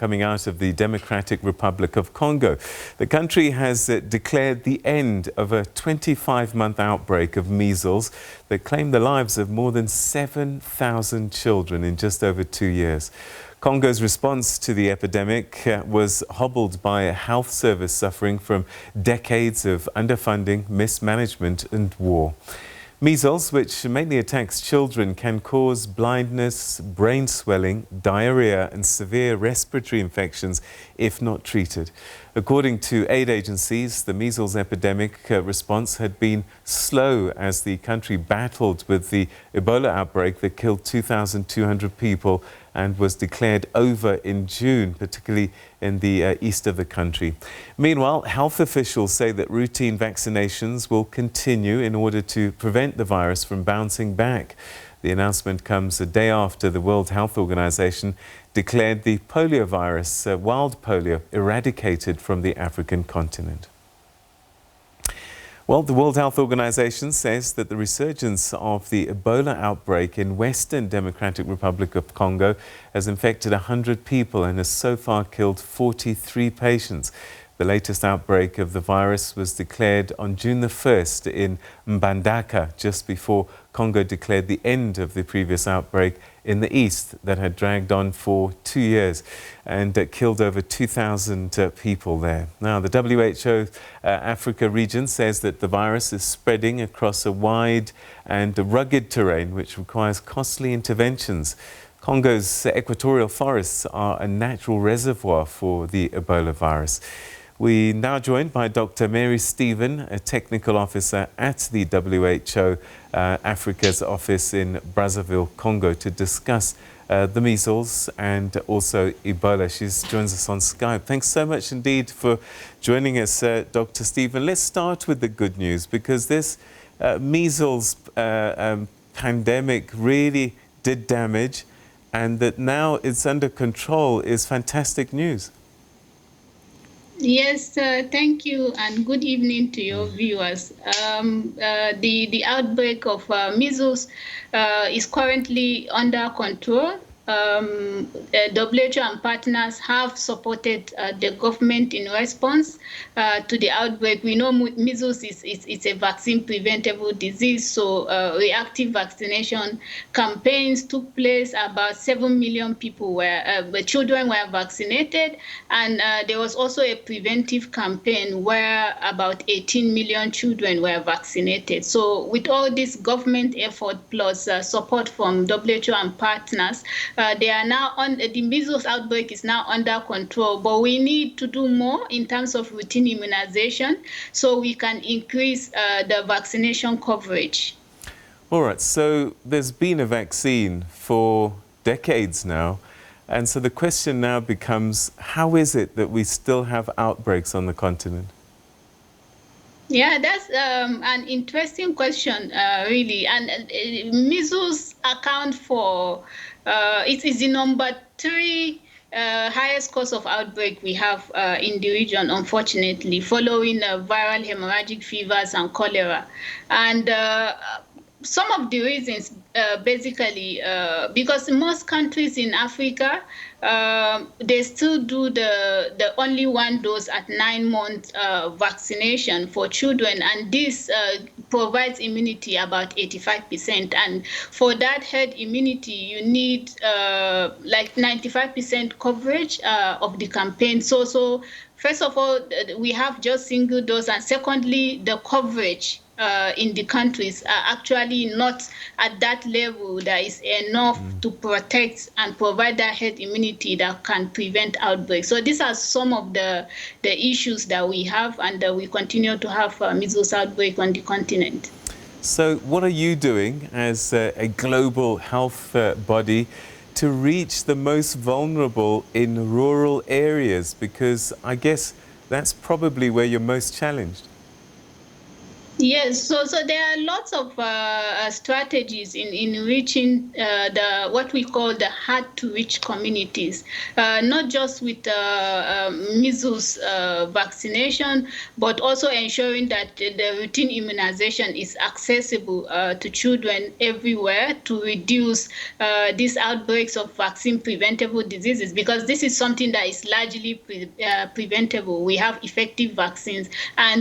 coming out of the Democratic Republic of Congo. The country has declared the end of a 25-month outbreak of measles that claimed the lives of more than 7,000 children in just over 2 years. Congo's response to the epidemic was hobbled by a health service suffering from decades of underfunding, mismanagement and war. Measles, which mainly attacks children, can cause blindness, brain swelling, diarrhea and severe respiratory infections if not treated. According to aid agencies, the measles epidemic response had been slow as the country battled with the Ebola outbreak that killed 2,200 people and was declared over in June, particularly in the east of the country. Meanwhile, health officials say that routine vaccinations will continue in order to prevent the virus from bouncing back. The announcement comes a day after the World Health Organization declared the polio virus, wild polio, eradicated from the African continent. Well, the World Health Organization says that the resurgence of the Ebola outbreak in Western Democratic Republic of Congo has infected 100 people and has so far killed 43 patients. The latest outbreak of the virus was declared on June the 1st in Mbandaka, just before Congo declared the end of the previous outbreak in the east that had dragged on for 2 years and killed over 2,000 people there. Now, the WHO Africa region says that the virus is spreading across a wide and rugged terrain which requires costly interventions. Congo's equatorial forests are a natural reservoir for the Ebola virus. We're now joined by Dr. Mary Stephen, a technical officer at the WHO Africa's office in Brazzaville, Congo, to discuss the measles and also Ebola. She joins us on Skype. Thanks so much indeed for joining us, Dr. Stephen. Let's start with the good news, because this measles pandemic really did damage, and that now it's under control is fantastic news. Yes, thank you, and good evening to your viewers. The outbreak of measles is currently under control. WHO and partners have supported the government in response to the outbreak. We know measles is a vaccine-preventable disease, so reactive vaccination campaigns took place. About 7 million people children were vaccinated, and there was also a preventive campaign where about 18 million children were vaccinated. So with all this government effort plus support from WHO and partners, they are now the measles outbreak is now under control, but we need to do more in terms of routine immunization so we can increase the vaccination coverage. All right, so there's been a vaccine for decades now, and so the question now becomes, how is it that we still have outbreaks on the continent? Yeah, that's an interesting question, really. And measles account for, it is the number 3 highest cause of outbreak we have in the region, unfortunately, following viral hemorrhagic fevers and cholera. And some of the reasons, basically, because most countries in Africa, they still do the only 1 dose at 9 months vaccination for children, and this provides immunity about 85%. And for that herd immunity, you need like 95% coverage of the campaign. So first of all, we have just single dose, and secondly, the coverage in the countries are actually not at that level that is enough to protect and provide that herd immunity that can prevent outbreaks. So these are some of the issues that we have, and we continue to have measles outbreak on the continent. So what are you doing as a global health body to reach the most vulnerable in rural areas? Because I guess that's probably where you're most challenged. Yes, so there are lots of strategies in reaching what we call the hard to reach communities, not just with measles vaccination, but also ensuring that the routine immunization is accessible to children everywhere to reduce these outbreaks of vaccine preventable diseases, because this is something that is largely preventable. We have effective vaccines,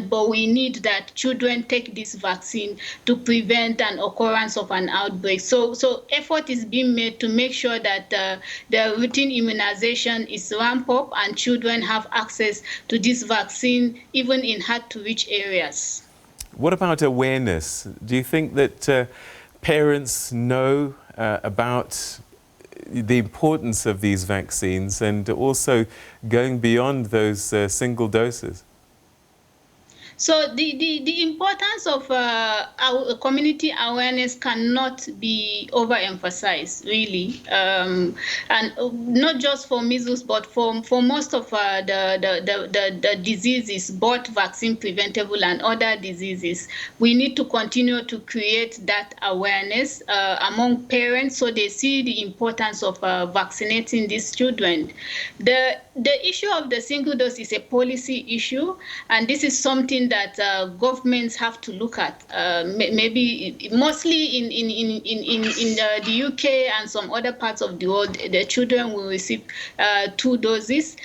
but we need that children take this vaccine to prevent an occurrence of an outbreak. So effort is being made to make sure that the routine immunization is ramped up and children have access to this vaccine even in hard to reach areas. What about awareness? Do you think that parents know about the importance of these vaccines and also going beyond those single doses? So the importance of our community awareness cannot be overemphasized, really, and not just for measles, but for most of the diseases, both vaccine preventable and other diseases. We need to continue to create that awareness among parents so they see the importance of vaccinating these children. The issue of the single dose is a policy issue, and this is something that governments have to look at. Maybe mostly in the UK and some other parts of the world, the children will receive 2 doses.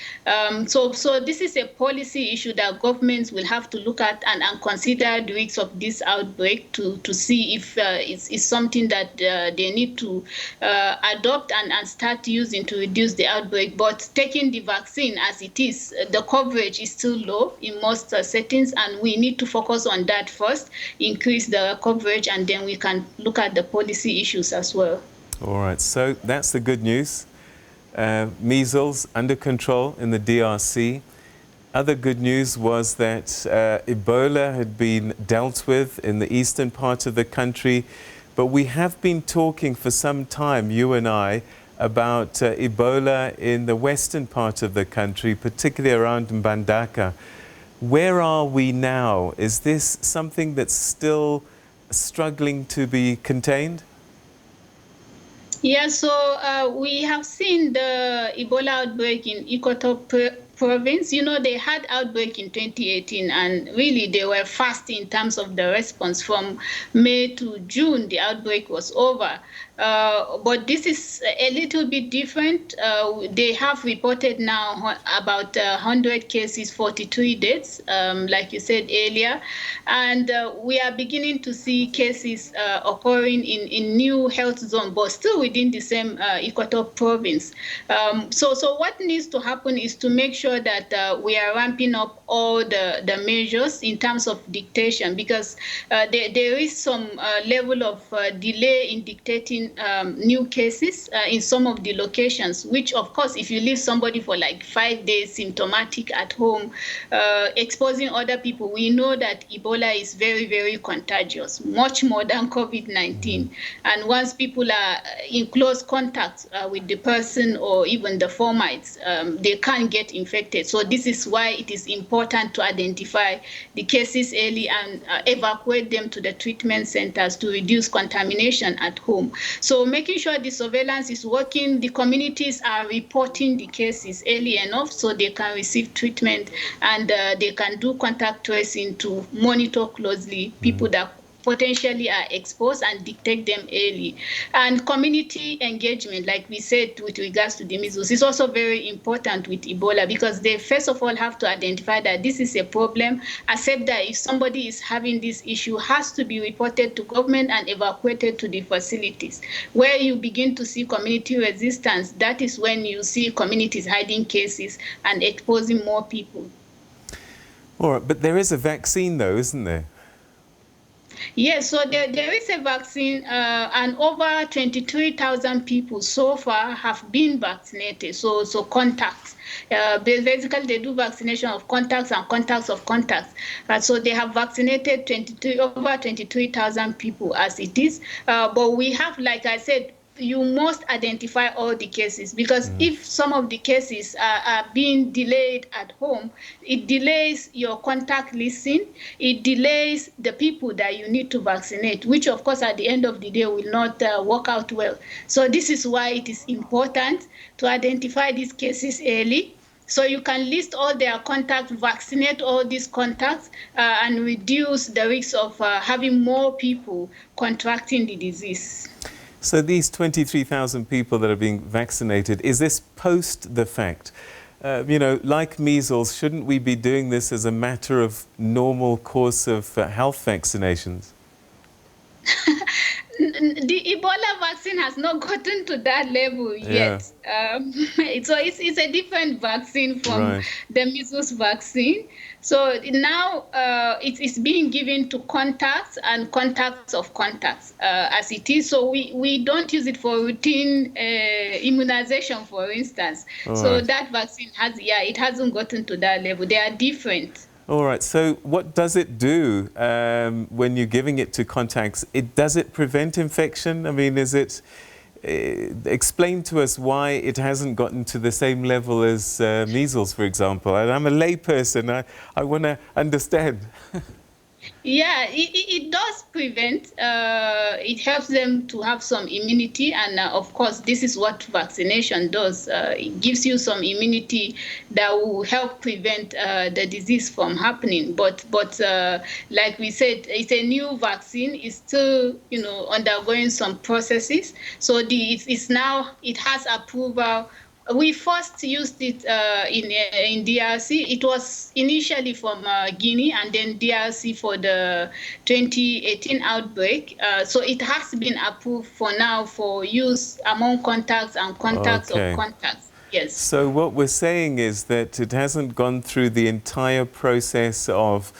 So this is a policy issue that governments will have to look at and consider the risks of this outbreak to see if it's something that they need to adopt and start using to reduce the outbreak. But taking the vaccine as it is, the coverage is still low in most settings, and we need to focus on that first, increase the coverage, and then we can look at the policy issues as well. All right, so that's the good news. Measles under control in the DRC. Other good news was that Ebola had been dealt with in the eastern part of the country, but we have been talking for some time, you and I, about Ebola in the western part of the country, particularly around Mbandaka. Where are we now? Is this something that's still struggling to be contained? Yeah, so we have seen the Ebola outbreak in Equateur province. You know, they had outbreak in 2018, and really they were fast in terms of the response. From May to June, the outbreak was over. But this is a little bit different. They have reported now about 100 cases, 43 deaths, like you said earlier. And we are beginning to see cases occurring in new health zones, but still within the same Equator province. So what needs to happen is to make sure that we are ramping up all the measures in terms of dictation, because there is some level of delay in dictating new cases in some of the locations, which of course, if you leave somebody for like 5 days symptomatic at home, exposing other people, we know that Ebola is very, very contagious, much more than COVID-19. And once people are in close contact with the person or even the fomites, they can get infected. So this is why it is important to identify the cases early and evacuate them to the treatment centers to reduce contamination at home. So making sure the surveillance is working, the communities are reporting the cases early enough so they can receive treatment, and they can do contact tracing to monitor closely people that potentially are exposed and detect them early. And community engagement, like we said with regards to the measles, is also very important with Ebola, because they first of all have to identify that this is a problem, accept that if somebody is having this issue, has to be reported to government and evacuated to the facilities. Where you begin to see community resistance, that is when you see communities hiding cases and exposing more people. All right, but there is a vaccine though, isn't there? Yes, so there is a vaccine, and over 23,000 people so far have been vaccinated. So contacts. Basically, they do vaccination of contacts and contacts of contacts. So they have vaccinated over 23,000 people as it is. But we have, like I said, you must identify all the cases, because if some of the cases are being delayed at home, it delays your contact listing, it delays the people that you need to vaccinate, which of course at the end of the day will not work out well. So this is why it is important to identify these cases early, so you can list all their contacts, vaccinate all these contacts, and reduce the risk of having more people contracting the disease. So these 23,000 people that are being vaccinated, is this post the fact? You know, like measles, shouldn't we be doing this as a matter of normal course of health vaccinations? The Ebola vaccine has not gotten to that level yet. So it's a different vaccine from the measles vaccine. So now it is being given to contacts and contacts of contacts as it is. So we don't use it for routine immunization, for instance. So that vaccine it hasn't gotten to that level. They are different. All right. So what does it do when you're giving it to contacts? Does it prevent infection? I mean, is it... explain to us why it hasn't gotten to the same level as measles, for example. And I'm a layperson. I want to understand. Yeah, it does prevent. It helps them to have some immunity, and of course, this is what vaccination does. It gives you some immunity that will help prevent the disease from happening. But like we said, it's a new vaccine. It's still, undergoing some processes. So it has approval. We first used it in DRC. It was initially from Guinea, and then DRC for the 2018 outbreak. So it has been approved for now for use among contacts and contacts of contacts. Yes. So what we're saying is that it hasn't gone through the entire process of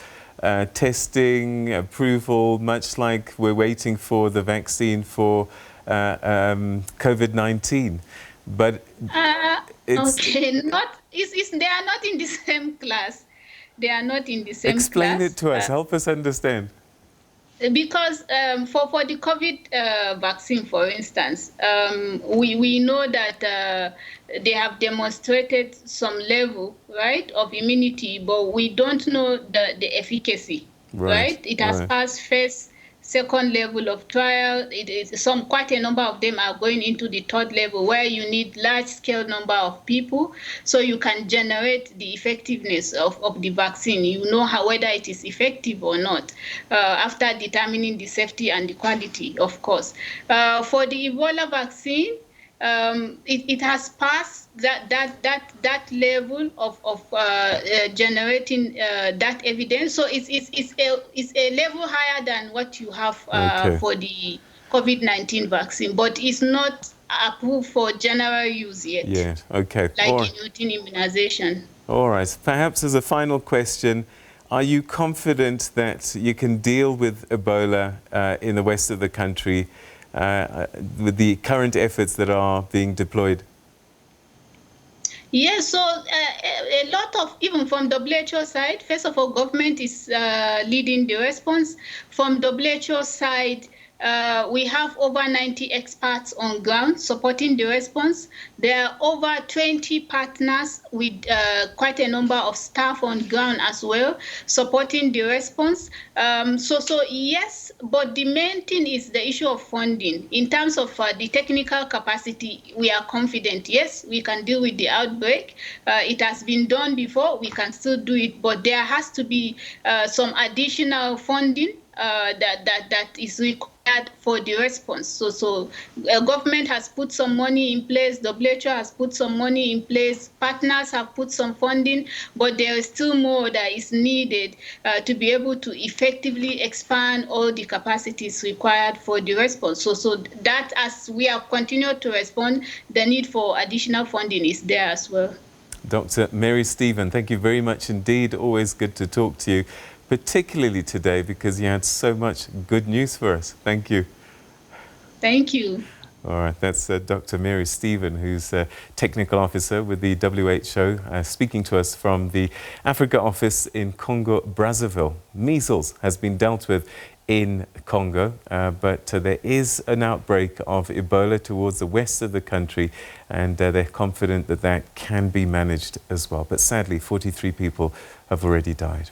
testing, approval, much like we're waiting for the vaccine for COVID-19. But they are not in the same class. They are not in the same class. Explain it to us. Help us understand. Because for the COVID vaccine, for instance, we know that they have demonstrated some level, right, of immunity, but we don't know the efficacy, right? It has passed first, second level of trial. It is quite a number of them are going into the third level, where you need large scale number of people, so you can generate the effectiveness of the vaccine. You know whether it is effective or not after determining the safety and the quality, of course. For the Ebola vaccine, it has passed that level of generating that evidence. So it's a level higher than what you have for the COVID-19 vaccine, but it's not approved for general use yet. Yeah. Okay. Like in routine immunization. All right. Perhaps as a final question, are you confident that you can deal with Ebola in the west of the country with the current efforts that are being deployed? Yes, so a lot of, even from WHO side, first of all, government is leading the response. From WHO side, we have over 90 experts on ground supporting the response. There are over 20 partners with quite a number of staff on ground as well supporting the response. So yes, but the main thing is the issue of funding. In terms of the technical capacity, we are confident. Yes, we can deal with the outbreak. It has been done before. We can still do it, but there has to be some additional funding that is required for the response. So government has put some money in place, WHO has put some money in place, partners have put some funding, but there is still more that is needed to be able to effectively expand all the capacities required for the response. So that, as we have continued to respond, the need for additional funding is there as well. Dr. Mary Stephen, thank you very much indeed. Always good to talk to you, particularly today because you had so much good news for us. Thank you. Thank you. All right, that's Dr. Mary Stephen, who's a technical officer with the WHO, speaking to us from the Africa office in Congo, Brazzaville. Measles has been dealt with in Congo, but there is an outbreak of Ebola towards the west of the country, and they're confident that that can be managed as well. But sadly, 43 people have already died.